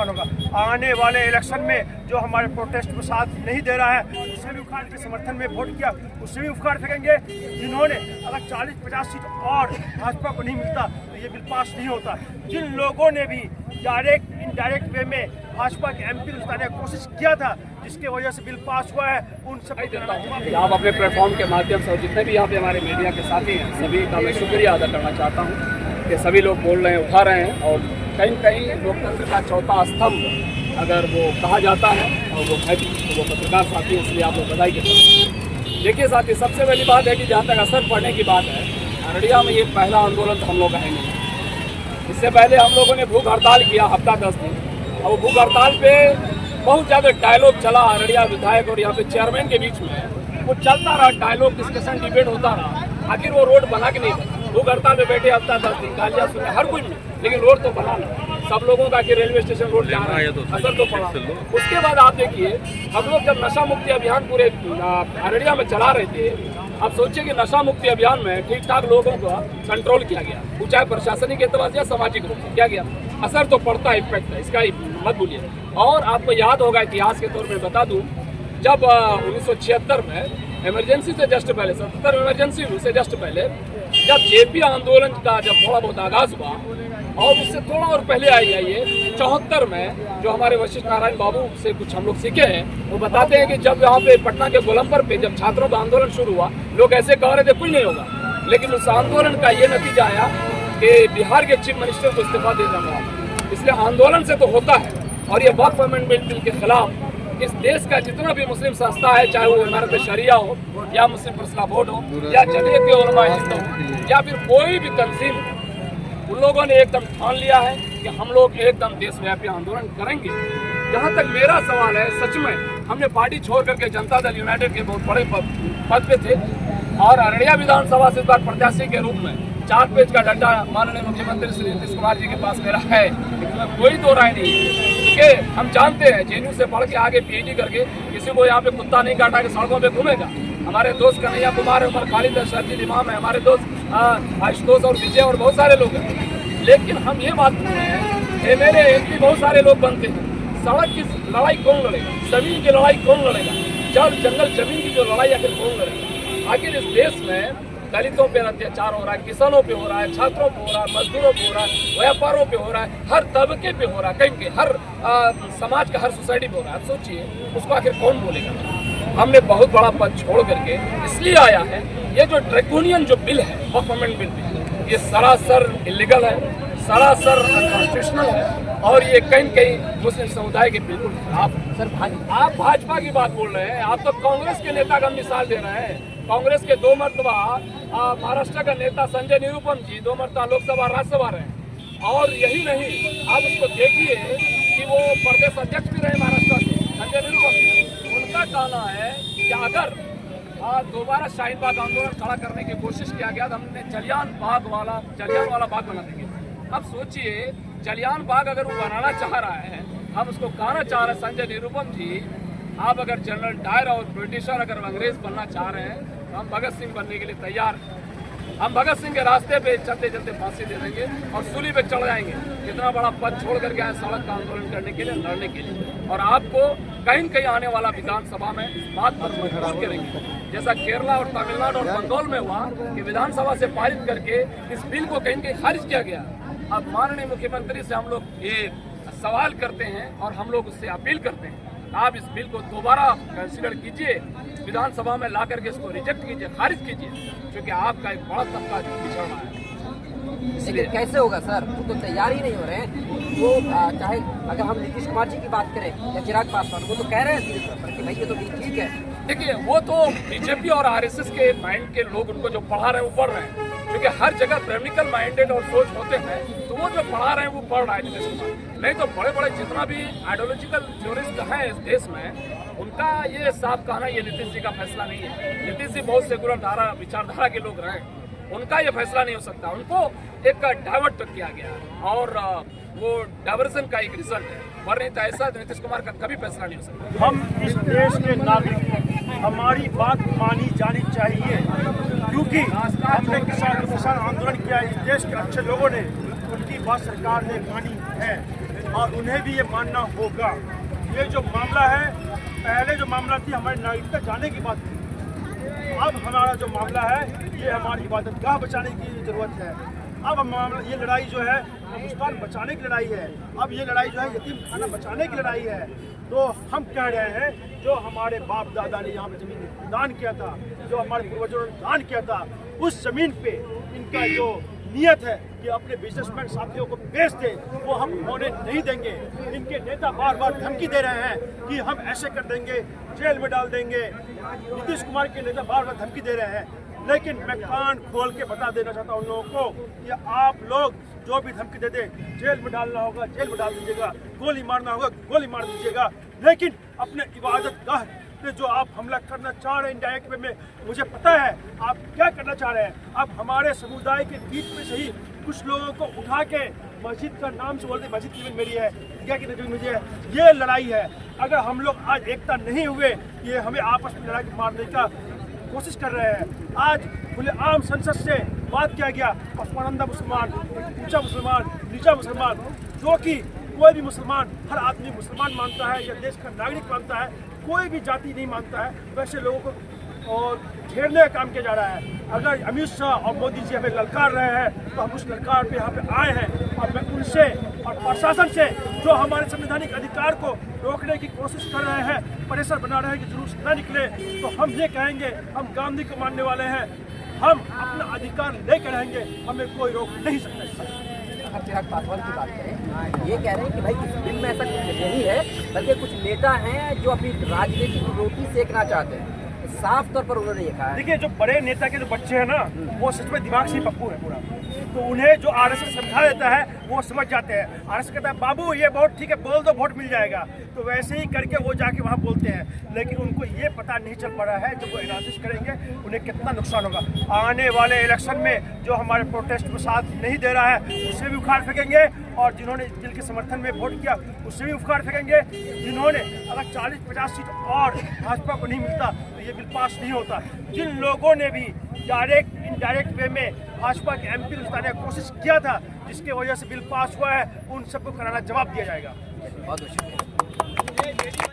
होगा। आने वाले इलेक्शन में जो हमारे प्रोटेस्ट में साथ नहीं दे रहा है उसे भी उखाड़ के समर्थन में वोट किया उसे भी उखाड़ फेंकेंगे। जिन्होंने अगर 40-50 सीट और भाजपा को नहीं मिलता तो ये बिल पास नहीं होता। जिन लोगों ने भी डायरेक्ट इनडायरेक्ट वे में भाजपा के एमपी जिताने की कोशिश किया था जिसके वजह से बिल पास हुआ है उन सब आप अपने प्लेटफॉर्म के माध्यम से जितने भी यहाँ पे हमारे मीडिया के साथी हैं सभी का मैं शुक्रिया अदा करना चाहता हूँ कि सभी लोग बोल रहे हैं, उठा रहे हैं और कहीं कहीं लोकतंत्र का चौथा स्तंभ अगर वो कहा जाता है और वो है तो वो पत्रकार साथी, इसलिए आप लोग बधाई देते हैं। देखिए साथी, सबसे पहली बात है कि जहाँ तक असर पड़ने की बात है, अररिया में ये पहला आंदोलन तो हम लोग है नहीं। इससे पहले हम लोगों ने भूख हड़ताल किया हफ्ता 10 दिन और भूख हड़ताल पे बहुत ज़्यादा डायलॉग चला अररिया विधायक और यहाँ पे चेयरमैन के बीच में। वो चलता रहा, डायलॉग डिस्कशन डिबेट होता रहा, आखिर वो रोड बना के नहीं था। भूख हड़ताल में बैठे हफ्ता 10 दिन गालियाँ सुने हर कुछ में, लेकिन रोड तो बना नहीं। सब लोगों का कि रेलवे स्टेशन रोड जा रहा है, असर तो पड़ा। उसके बाद आप देखिए, हम लोग जब नशा मुक्ति अभियान पूरे अररिया में चला रहे थे, आप सोचिए कि नशा मुक्ति अभियान में ठीक ठाक लोगों का कंट्रोल किया गया, वो चाहे प्रशासनिक एतबार से या सामाजिक रूप से किया गया। असर तो पड़ता है, इफेक्ट है, इसका मत भूलिए। और आपको याद होगा, इतिहास के तौर पर बता दूं, जब 1976 में इमरजेंसी से जस्ट पहले 77 इमरजेंसी से जस्ट पहले जब जेपी आंदोलन का जब थोड़ा बहुत आगाज हुआ और उससे थोड़ा और पहले आई है ये 74 में जो हमारे वशिष्ठ नारायण बाबू से कुछ हम लोग सीखे हैं, वो बताते हैं कि जब यहाँ पे पटना के गोलम्बर पे जब छात्रों का आंदोलन शुरू हुआ, लोग ऐसे कह रहे थे कुछ नहीं होगा, लेकिन उस आंदोलन का ये नतीजा आया कि बिहार के चीफ मिनिस्टर को इस्तीफा दे देना हुआ। इसलिए आंदोलन से तो होता है। और ये वक्फ अमेंडमेंट बिल के खिलाफ इस देश का जितना भी मुस्लिम संस्था है, चाहे वो इमारत शरिया हो या मुस्लिम फैसला बोर्ड हो या जमीयत उलमा हिंद हो या फिर कोई भी तंजीम, उन लोगों ने एकदम ठान लिया है कि हम लोग एकदम देशव्यापी आंदोलन करेंगे। जहाँ तक मेरा सवाल है, सच में हमने पार्टी छोड़ करके जनता दल यूनाइटेड के बहुत बड़े पद पे थे और अररिया विधानसभा से इस बार प्रत्याशी के रूप में 4 पेज का डंडा माननीय मुख्यमंत्री श्री नीतीश कुमार जी के पास मेरा है, लेकिन कोई दो राय नहीं है कि हम जानते हैं जेएनयू से पढ़ के आगे पीएचडी करके किसी को यहाँ पे कुत्ता नहीं काटा के सड़कों पे घूमेगा। हमारे दोस्त कन्हैया कुमार उमर खालिद है, शर्जील इमाम है, हमारे दोस्त आशुतोष और विजय और बहुत सारे लोग हैं। लेकिन हम ये बात कर रहे हैं, मेरे एमपी बहुत सारे लोग बनते हैं, सड़क की लड़ाई कौन लड़ेगा, जमीन की लड़ाई कौन लड़ेगा, जल जंगल जमीन की जो लड़ाई आखिर कौन लड़ेगा। आखिर इस देश में दलितों पे अत्याचार हो रहा है, किसानों पे हो रहा है, छात्रों पे हो रहा है, मजदूरों पे हो रहा है, व्यापारों पे हो रहा है, हर तबके पे हो रहा है, कहीं के हर समाज का हर सोसाइटी पे हो रहा है। सोचिए उसको आखिर कौन बोलेगा। हमने बहुत बड़ा पद छोड़ करके इसलिए आया है, ये जो ड्रैकोनियन जो बिल है वक्फ अमेंडमेंट बिल, ये सरासर इलीगल है, सरासर अनकॉन्स्टिट्यूशनल है और ये कहीं कहीं मुस्लिम समुदाय के बिल्कुल खिलाफ है। सर आप भाजपा की बात बोल रहे हैं, आप तो कांग्रेस के नेता का मिसाल दे रहे हैं। कांग्रेस के 2 मरतबा महाराष्ट्र का नेता संजय निरुपम जी 2 मरतबा लोकसभा राज्यसभा रहे और यही नहीं, आप उसको देखिए कि वो प्रदेश अध्यक्ष भी रहे महाराष्ट्र के संजय निरुपम जी। उनका कहना है कि अगर दोबारा शाहीन बाग आंदोलन खड़ा करने की कोशिश किया गया तो हमने जलियान वाला बाग बना देंगे। अब सोचिए, जलियान बाग अगर वो बनाना चाह रहा है, हम उसको कहना चाह रहे हैं संजय निरुपम जी, आप अगर जनरल डायर और ब्रिटिशर अगर अंग्रेज बनना चाह रहे हैं तो हम भगत सिंह बनने के लिए तैयार हैं। हम भगत सिंह के रास्ते पे चलते चलते फांसी दे देंगे और सूली पे चढ़ जाएंगे। कितना बड़ा पद छोड़ करके आए सड़क का आंदोलन करने के लिए, लड़ने के लिए। और आपको कहीं कहीं आने वाला विधानसभा में इस बात पर मजबूर करेंगे, जैसा केरला और तमिलनाडु और बंगाल में हुआ कि विधानसभा से पारित करके इस बिल को कहीं कहीं खारिज किया गया। अब माननीय मुख्यमंत्री से हम लोग ये सवाल करते हैं और हम लोग उससे अपील करते हैं, आप इस बिल को दोबारा कंसिडर कीजिए, विधानसभा में ला करके इसको रिजेक्ट कीजिए, खारिज कीजिए, क्योंकि आपका एक बड़ा तबका पिछड़ रहा है। लेकिन कैसे होगा सर, वो तो तैयार ही नहीं हो रहे हैं। वो चाहे अगर हम नीतीश कुमार जी की बात करें या चिराग पासवान, वो तो कह रहे हैं कि भाई ये तो ठीक है। देखिए, वो तो बीजेपी और आरएसएस के माइंड के लोग उनको जो पढ़ा रहे हैं वो पढ़ रहे हैं, क्योंकि हर जगह प्रेमिकल माइंडेड और सोच होते हैं, तो वो जो पढ़ा रहे हैं वो पढ़ रहा है नीतीश कुमार। नहीं तो बड़े बड़े जितना भी आइडियोलॉजिकल थ्योरिस्ट हैं इस देश में, उनका ये साफ कहना ये नीतीश जी का फैसला नहीं है। नीतीश जी बहुत सेकुलर विचारधारा के लोग रहे, उनका ये फैसला नहीं हो सकता। उनको एक डाइवर्ट किया गया और वो डाइवर्जन का एक रिजल्ट है, और नहीं तो ऐसा नीतीश कुमार का कभी फैसला नहीं हो सकता। हम इस देश के नागरिक, हमारी बात मानी जानी चाहिए, क्योंकि हमने किसान आंदोलन किया, इस देश के अच्छे लोगों ने, उनकी बात सरकार ने मानी है। और उन्हें भी ये मानना होगा। ये जो मामला है, पहले जो मामला थी हमारी नागरिकता जाने की बात थी, अब हमारा जो मामला है ये हमारी इबादतगाह बचाने की ज़रूरत है। अब मामला ये लड़ाई जो है हिंदुस्तान बचाने की लड़ाई है। अब ये लड़ाई जो है यतीम खाना बचाने की लड़ाई है। तो हम कह रहे हैं जो हमारे बाप दादा ने यहाँ पे ज़मीन दान किया था, जो हमारे पूर्वजों ने दान किया था, उस ज़मीन पे इनका जो नियत है कि अपने बिजनेसमैन साथियों को बेच दे, वो हम होने नहीं देंगे। इनके नेता बार बार धमकी दे रहे हैं कि हम ऐसे कर देंगे, जेल में डाल देंगे। नीतीश कुमार के नेता बार बार धमकी दे रहे हैं, लेकिन मैं कान खोल के बता देना चाहता हूँ उन लोगों को कि आप लोग जो भी धमकी दे दे, जेल में डालना होगा जेल में डाल दीजिएगा, गोली मारना होगा गोली मार दीजिएगा, लेकिन अपने इबादतगाह पे जो आप हमला करना चाह रहे हैं इनडायरेक्ट वे में, मुझे पता है आप क्या करना चाह रहे हैं। आप हमारे समुदाय के बीच में से ही कुछ लोगों को उठा के मस्जिद का नाम से बोलते, मस्जिद की मेरी है, क्या की नजर मुझे है। ये लड़ाई है। अगर हम लोग आज एकता नहीं हुए, ये हमें आपस में लड़ा के मारने का कोशिश कर रहे हैं। आज खुलेआम संसद से बात किया गया, पसमानंदा मुसलमान, ऊंचा मुसलमान, नीचा मुसलमान, जो कि कोई भी मुसलमान, हर आदमी मुसलमान मानता है या देश का नागरिक मानता है, कोई भी जाति नहीं मानता है। वैसे लोगों को और घेरने का काम किया जा रहा है। अगर अमित शाह और मोदी जी हमें ललकार रहे हैं तो हम उस ललकार पे यहाँ पे आए हैं। और मैं उनसे और प्रशासन से जो हमारे संवैधानिक अधिकार को रोकने की कोशिश कर रहे हैं, प्रेशर बना रहे हैं कि जुलूस न निकले, तो हम ये कहेंगे, हम गांधी को मानने वाले हैं, हम अपना अधिकार लेकर रहेंगे, हमें कोई रोक नहीं सकता। अगर चिराग पासवान की बात करें, ये कह रहे हैं कि भाई इस बिल में ऐसा कुछ नहीं है, बल्कि कुछ नेता हैं जो अपनी राजनीतिक रोटी सेकना चाहते हैं। साफ तौर पर उन्होंने ये कहा है। देखिए, जो बड़े नेता के जो बच्चे हैं ना, वो सच में दिमाग से पप्पू है पूरा। तो उन्हें जो आरएसएस समझा देता है वो समझ जाते हैं। आरएसएस कहता है बाबू ये बहुत ठीक है, बोल दो वोट मिल जाएगा, तो वैसे ही करके वो जाके वहाँ बोलते हैं। लेकिन उनको ये पता नहीं चल पा रहा है जब वो एनालिसिस करेंगे उन्हें कितना नुकसान होगा। आने वाले इलेक्शन में जो हमारे प्रोटेस्ट को साथ नहीं दे रहा है उसे भी उखाड़ फेंकेंगे, और जिन्होंने इस बिल के समर्थन में वोट किया उससे भी उखाड़ फेंकेंगे। जिन्होंने अगर 40-50 सीट और भाजपा को नहीं मिलता तो ये बिल पास नहीं होता। जिन लोगों ने भी डायरेक्ट इनडायरेक्ट वे में भाजपा के एमपी जिताने की कोशिश किया था, जिसके वजह से बिल पास हुआ है, उन सबको करारा जवाब दिया जाएगा। बहुत शुक्रिया।